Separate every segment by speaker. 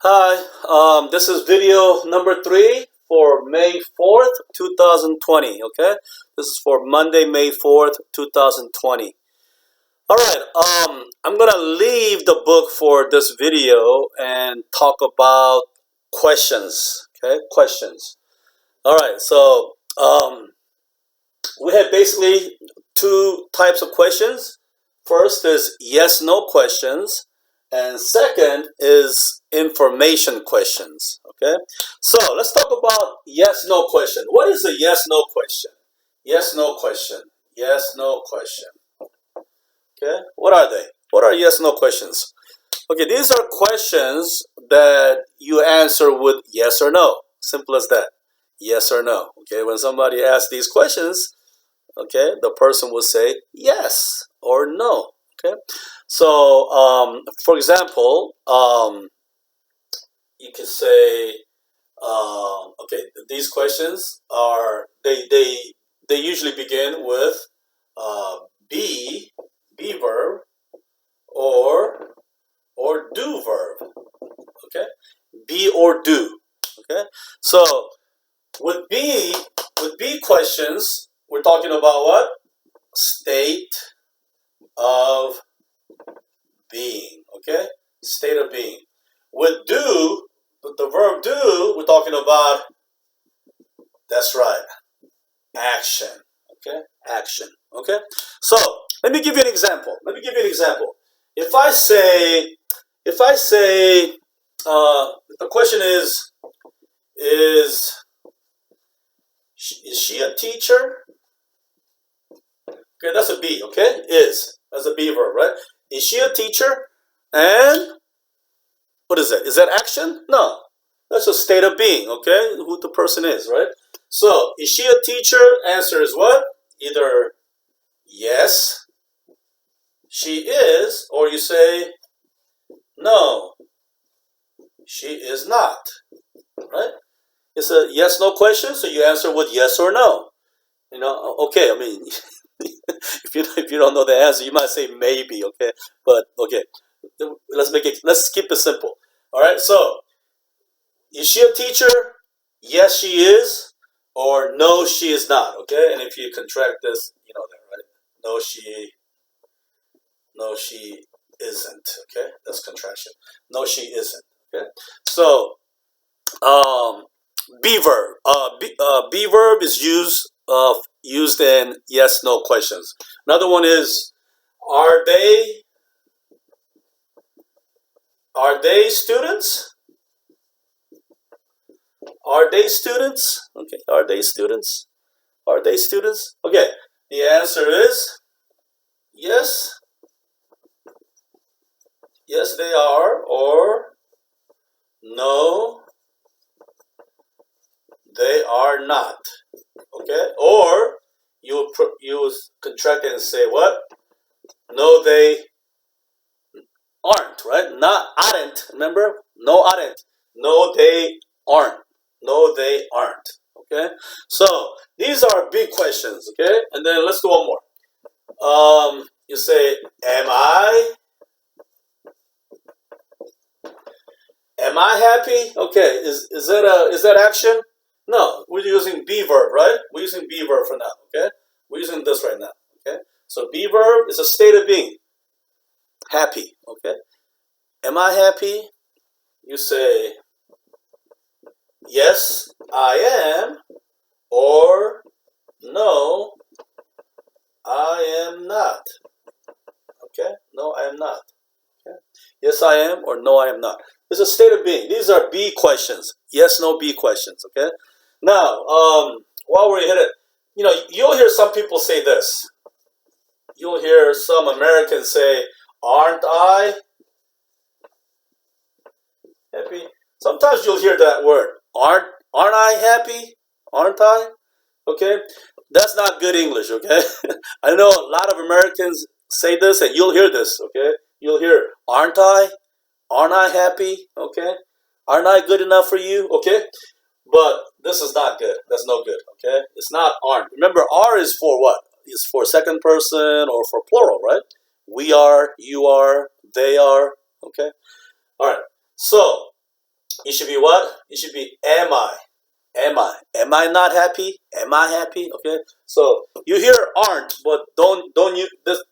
Speaker 1: Hi, this is video number 3 for May 4th, 2020, okay? This is for Monday, May 4th, 2020. All right, I'm gonna leave the book for this video and talk about questions, okay? Questions. All right, so we have basically two types of questions. First is yes/no questions, and second is information questions. Okay, so let's talk about yes/no question. What is a yes/no question? Yes/no question. Yes/no question. Okay, what are they? What are yes/no questions? Okay, these are questions that you answer with yes or no. Simple as that. Yes or no. Okay, when somebody asks these questions, okay, the person will say yes or no. Okay, so for example, you can say, okay, these questions are they usually begin with uh, be verb or do verb. Okay, be or do. Okay, so with be questions, we're talking about what? State of being. Okay, state of being. With do, with the verb do, we're talking about, that's right, action. Okay, action. Okay, so let me give you an example. If I say, the question is she a teacher? Okay, that's a be. Okay, is, that's a be verb, right? Is she a teacher? And what is that? Is that action? No, that's a state of being. Okay, who the person is, right? So, is she a teacher? Answer is what? Either yes, she is, or you say no, she is not. Right? It's a yes/no question, so you answer with yes or no. You know, okay. I mean, if you don't know the answer, you might say maybe. Okay, but okay, let's keep it simple. All right. So, is she a teacher? Yes, she is, or no, she is not. Okay, and if you contract this, you know that, right? No, she isn't. Okay, that's contraction. No, she isn't. Okay, so be verb. Be verb is used in yes/no questions. Another one is, are they students? Are they students? Okay, are they students? Are they students? Okay, the answer is yes. Yes, they are, or no, they are not. Okay, or you contract it and say what? No, they aren't. Right? Not aren't. Remember? No, aren't. No, they aren't. No, they aren't. Okay, so these are big questions. Okay, and then let's do one more. You say, am I happy? Okay, is that action? No, we're using be verb, right? We're using be verb for now. Okay, we're using this right now. Okay, so be verb is a state of being. Happy. Okay, am I happy? You say yes, I am, or no, I am not. Okay, no, I am not. Okay, yes, I am, or no, I am not. It's a state of being. These are be questions. Yes, no, be questions. Okay. Now, while we're at it, you know, you'll hear some people say this. You'll hear some Americans say, "Aren't I happy?" Sometimes you'll hear that word. Aren't I happy? Aren't I? Okay, that's not good English. Okay, I know a lot of Americans say this, and you'll hear this. Okay, you'll hear, "Aren't I? Aren't I happy?" Okay, aren't I good enough for you? Okay, but this is not good. That's no good. Okay, it's not aren't. Remember, are is for what? Is for second person or for plural, right? We are, you are, they are. Okay, all right. So It should be what? It should be am I? Am I? Am I not happy? Am I happy? Okay. So you hear aren't, but don't you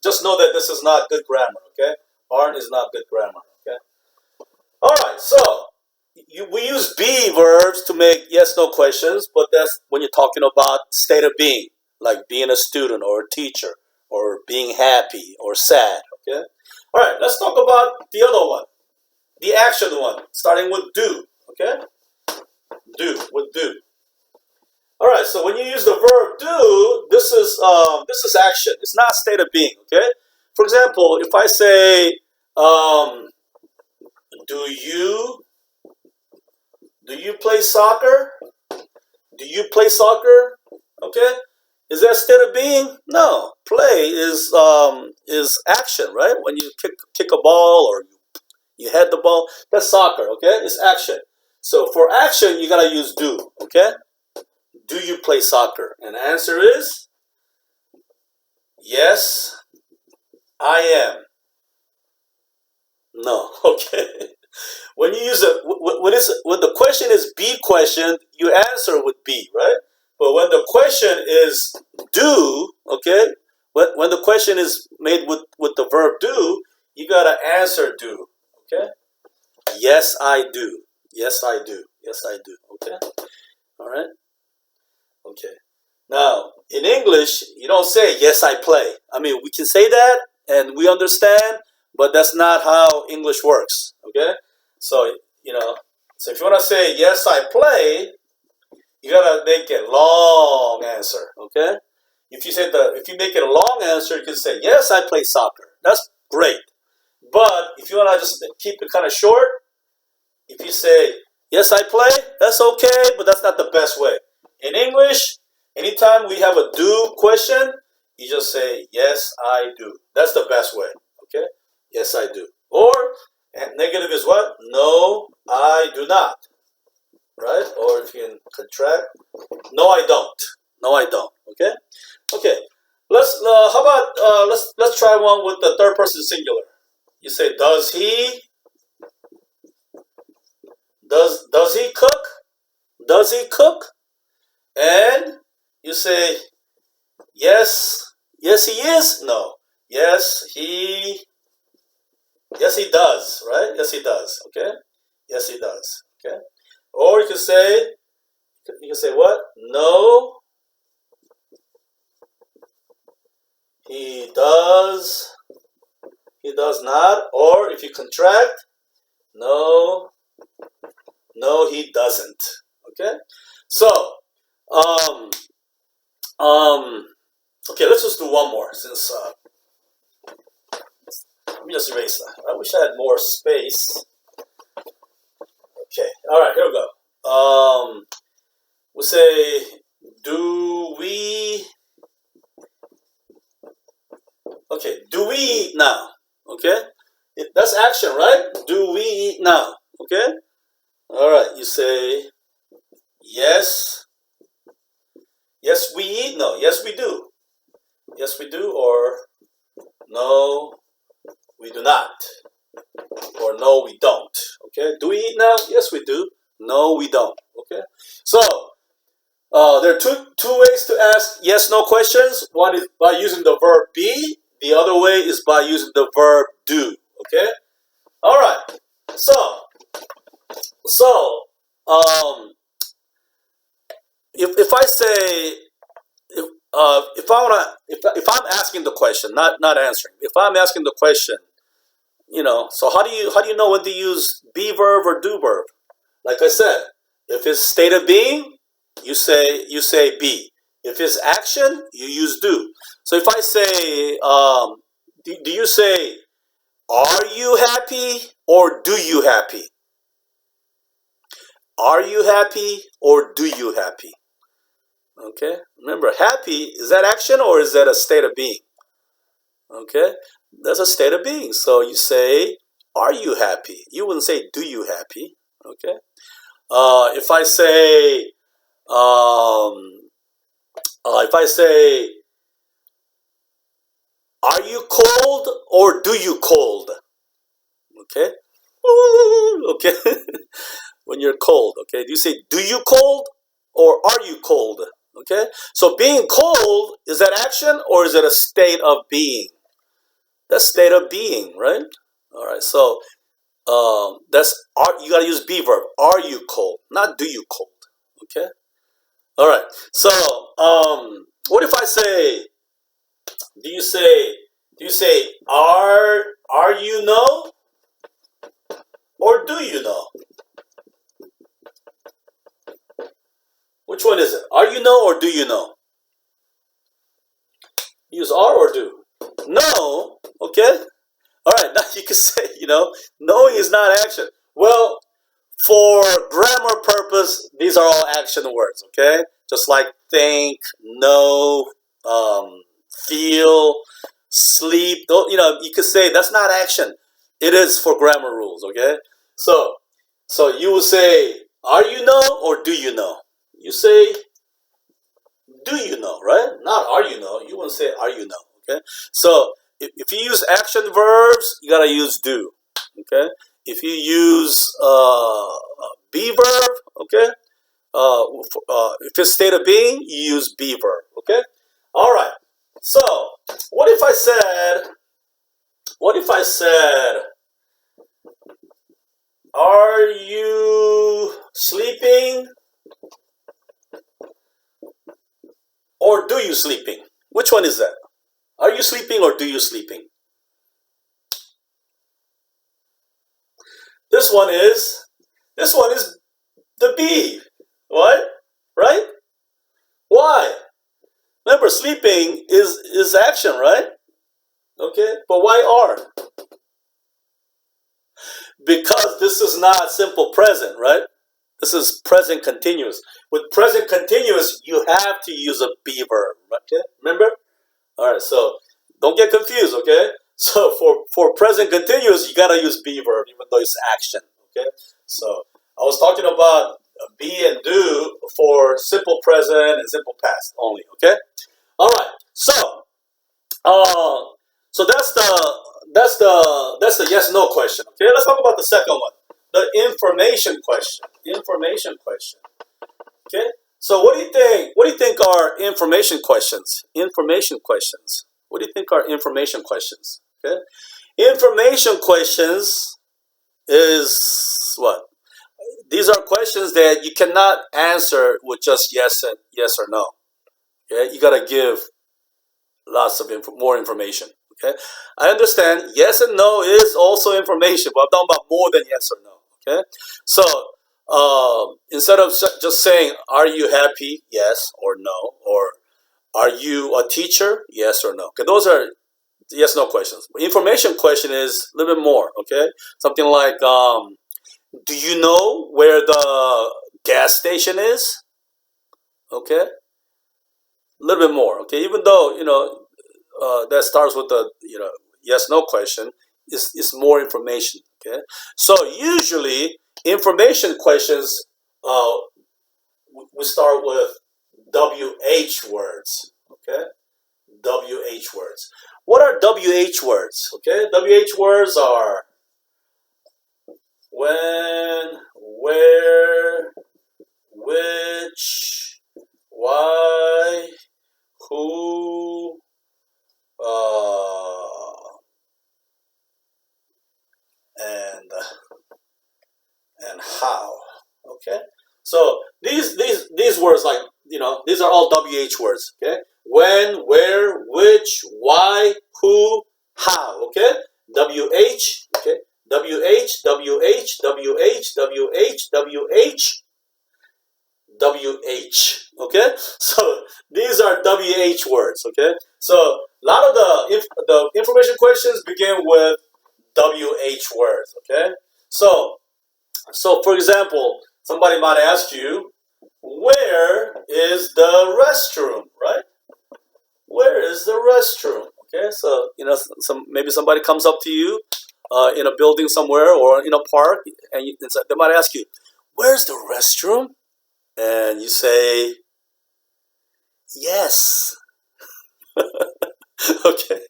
Speaker 1: just know that this is not good grammar. Okay. Aren't is not good grammar. Okay. All right. So we use be verbs to make yes no questions, but that's when you're talking about state of being, like being a student or a teacher or being happy or sad. Okay. All right. Let's talk about the other one, the action one, starting with do. Okay. Do with do. All right, so when you use the verb do, this is action. It's not state of being. Okay. For example, if I say, do you play soccer? Do you play soccer? Okay. Is that state of being? No. Play is action, right? When you kick a ball or you head the ball, that's soccer. Okay, it's action. So for action, you gotta use do. Okay. Do you play soccer? And the answer is yes, I am. No. Okay. When you use when the question is be question, you answer with be, right? But when the question is do, okay, when the question is made with the verb do, you gotta answer do. Okay. Yes, I do. Yes, I do. Yes, I do. Okay. All right. Okay. Now, in English, you don't say, yes, I play. I mean, we can say that and we understand, but that's not how English works. Okay? So, so if you want to say, yes, I play, you got to make it long answer. Okay? If you make it a long answer, you can say, yes, I play soccer. That's great. But if you want to just keep it kind of short, if you say, yes, I play, that's okay, but that's not the best way. In English, anytime we have a do question, you just say, yes, I do. That's the best way. Okay? Yes, I do. Or, and negative is what? No, I do not. Right? Or if you can contract, no, I don't. No, I don't. Okay? Okay. How about, let's try one with the third person singular. You say, does he? Does he cook? Does he cook? And you say, yes, yes he is. No, yes he does. Right? Yes he does. Okay. Yes he does. Okay. Or you can say what? No, he does. He does not. Or if you contract, no, no he doesn't. Okay. So, um, okay, let's just do one more since. Let me just erase that. I wish I had more space. Okay. All right. Here we go. We say, do we? Okay. Do we eat now? Okay. That's action, right? Do we eat now? Okay. All right. You say, yes. Yes, we eat. No. Yes, we do. Yes, we do. Or no, we do not. Or no, we don't. Okay. Do we eat now? Yes, we do. No, we don't. Okay. So there are two ways to ask yes no questions. One is by using the verb be. The other way is by using the verb do. Okay. All right. So if I say if I'm asking the question, not answering. If I'm asking the question, so how do you know when to use be verb or do verb? Like I said, if it's state of being, you say be. If it's action, you use do. So if I say, do you say, are you happy or do you happy? Are you happy or do you happy? Okay. Remember, happy, is that action or is that a state of being? Okay. That's a state of being. So you say, are you happy? You wouldn't say, do you happy? Okay. If I say, are you cold or do you cold? Okay. Okay. When you're cold, okay? Do you say, do you cold or are you cold? Okay? So being cold, is that action or is it a state of being? That's state of being, right? All right, so you gotta use be verb. Are you cold? Not do you cold. Okay? All right. So what if I say, do you say are you know or do you know? Which one is it? Are you know or do you know? Use are or do. No. Okay. All right. Now you can say, knowing is not action. Well, for grammar purpose, these are all action words. Okay. Just like think, know, feel, sleep. You could say that's not action. It is for grammar rules. Okay. So you will say, are you know or do you know? You say, do you know, right? Not are you know. You want to say are you know, okay? So if you use action verbs, you gotta use do, okay? If you use be verb, okay? If it's state of being, you use be verb, okay? All right. So what if I said, are you sleeping? Or do you sleeping? Which one is that? Are you sleeping or do you sleeping? This one is the be. What? Right? Why? Remember, sleeping is action, right? Okay, but why are? Because this is not simple present, right? This is present continuous. With present continuous, you have to use a be verb. Okay, remember? All right, so don't get confused, okay? So for present continuous, you gotta use be verb, even though it's action, okay? So I was talking about be and do for simple present and simple past only, okay? All right, so so that's the yes no question, okay? Let's talk about the second one, the information question. Information question, okay? So what do you think? What do you think are information questions? Information questions. What do you think are information questions? Okay, information questions is what? These are questions that you cannot answer with just yes or no. Okay, you gotta give lots of more information. Okay, I understand yes and no is also information, but I'm talking about more than yes or no. Okay, so instead of just saying, "Are you happy?" Yes or no, or "Are you a teacher?" Yes or no. Okay, those are yes no questions. Information question is a little bit more. Okay, something like, "Do you know where the gas station is?" Okay, a little bit more. Okay, even though that starts with the yes no question, is more information. Okay, so usually information questions, uh, we start with WH words. Okay, WH words. What are WH words? Okay, WH words are when, where, which, why, who, and how. Okay, so these words, like these are all WH words. Okay, when, where, which, why, who, how. Okay, WH. Okay, WH, WH, WH, WH, WH, WH. Okay, so these are WH words. Okay, so a lot of the information questions begin with WH words. Okay, so for example, somebody might ask you, where is the restroom? Right? Where is the restroom? Okay, so maybe somebody comes up to you in a building somewhere or in a park, and they might ask you, "Where's the restroom?" And you say, "Yes." Okay,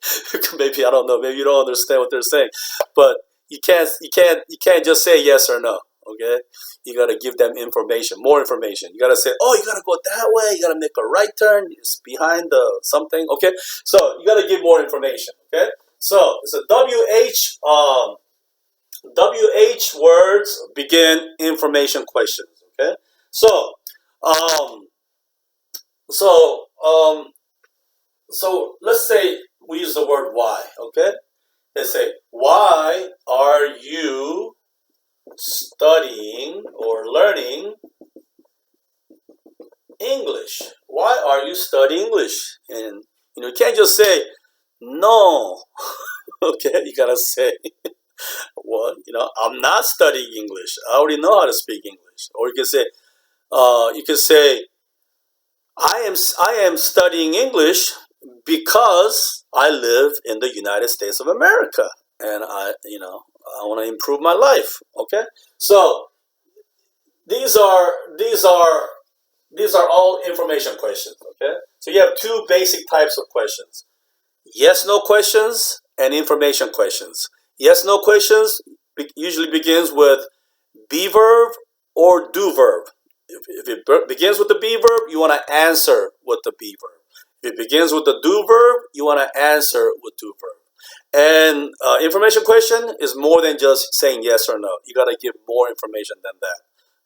Speaker 1: maybe I don't know. Maybe you don't understand what they're saying, but you can't just say yes or no. Okay, you gotta give them information, more information. You gotta say, oh, you gotta go that way. You gotta make a right turn. It's behind the something. Okay, so you gotta give more information. Okay, so it's a WH. WH words begin information questions. Okay, so um, so um, so let's say we use the word why. Okay, let's say, why are you studying or learning English? Why are you studying English? And you can't just say no. Okay, you gotta say, well, I'm not studying English. I already know how to speak English. Or you can say, I am studying English because I live in the United States of America, and I want to improve my life. Okay, so these are these are these are all information questions. Okay, so you have two basic types of questions: yes no questions and information questions. Yes no questions usually begins with be verb or do verb. If it begins with the be verb, you want to answer with the be verb. If it begins with the do verb, you want to answer with do verb. And information question is more than just saying yes or no. You got to give more information than that.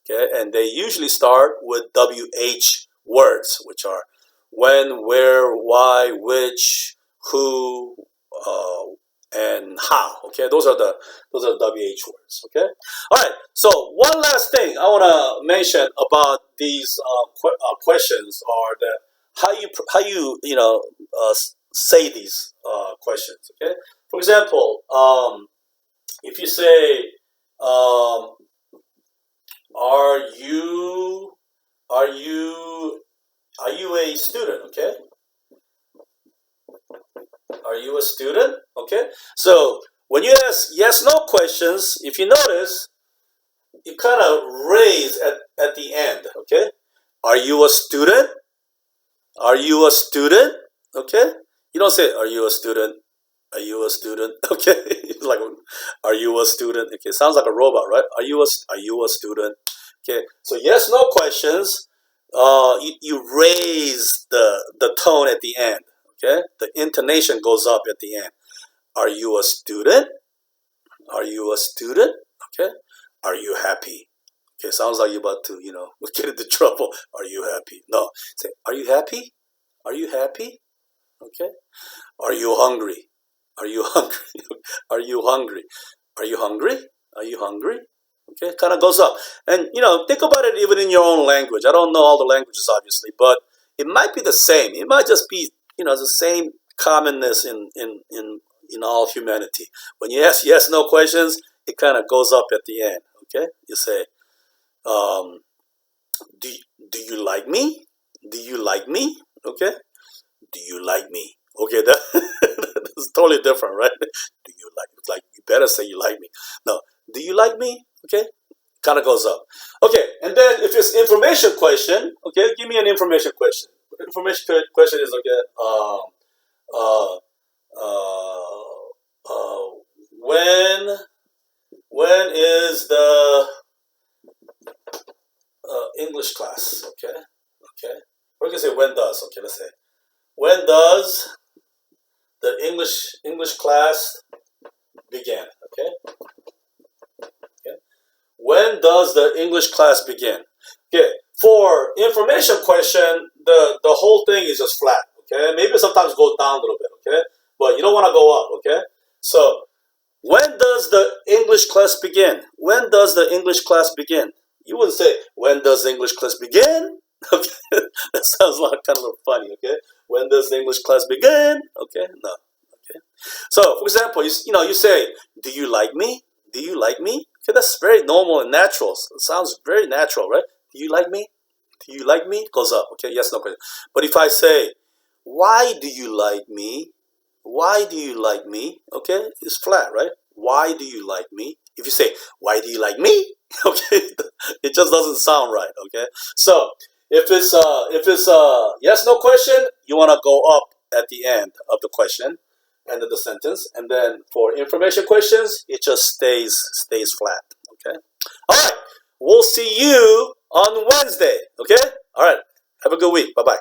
Speaker 1: Okay, and they usually start with WH words, which are when, where, why, which, who, and how. Okay, those are WH words. Okay, all right. So one last thing I want to mention about these questions are that how you say these questions. Okay, for example, if you say, are you are you are you a student? Okay, are you a student? Okay, so when you ask yes no questions, if you notice, you kind of raise at the end. Okay, are you a student? Are you a student? Okay, you don't say, are you a student? Are you a student? Okay, it's like, are you a student? Okay, sounds like a robot, right? Are you a student? Okay, so yes no questions. You raise the tone at the end. Okay, the intonation goes up at the end. Are you a student? Are you a student? Okay, are you happy? Okay, sounds like you're about to get into trouble. Are you happy? No, say, are you happy? Are you happy? Okay, are you hungry? Are you hungry? Are you hungry? Are you hungry? Are you hungry? Okay, kind of goes up. And think about it even in your own language. I don't know all the languages, obviously, but it might be the same. It might just be, the same commonness in all humanity. When you ask yes no questions, it kind of goes up at the end. Okay, you say, um, do do you like me? Do you like me? Okay, do you like me? Okay, that's totally different, right? Do you like you better say you like me. No, do you like me? Okay, kind of goes up. Okay, and then if it's information question, okay, give me an information question. Information question is okay. Uh, uh, when is the English class? Okay, okay. We're gonna say when does. Okay, let's say when does the English class begin? Okay, okay. When does the English class begin? Okay. For information question, the whole thing is just flat. Okay, maybe sometimes go down a little bit. Okay, but you don't want to go up. Okay, so when does the English class begin? When does the English class begin? You wouldn't say, when does the English class begin? Okay, that sounds like kind of funny. Okay, when does the English class begin? Okay, no. Okay, so for example, you say, do you like me? Do you like me? Okay, that's very normal and natural. It sounds very natural, right? Do you like me? Do you like me? Goes up. Okay, yes, no question. But if I say, why do you like me? Why do you like me? Okay, it's flat, right? Why do you like me? If you say, why do you like me? Okay, it just doesn't sound right. Okay, so if it's yes no question, you want to go up at the end of the question, end of the sentence, and then for information questions, it just stays flat. Okay, all right. see you on Wednesday. Okay? All right. Have a good week. Bye-bye.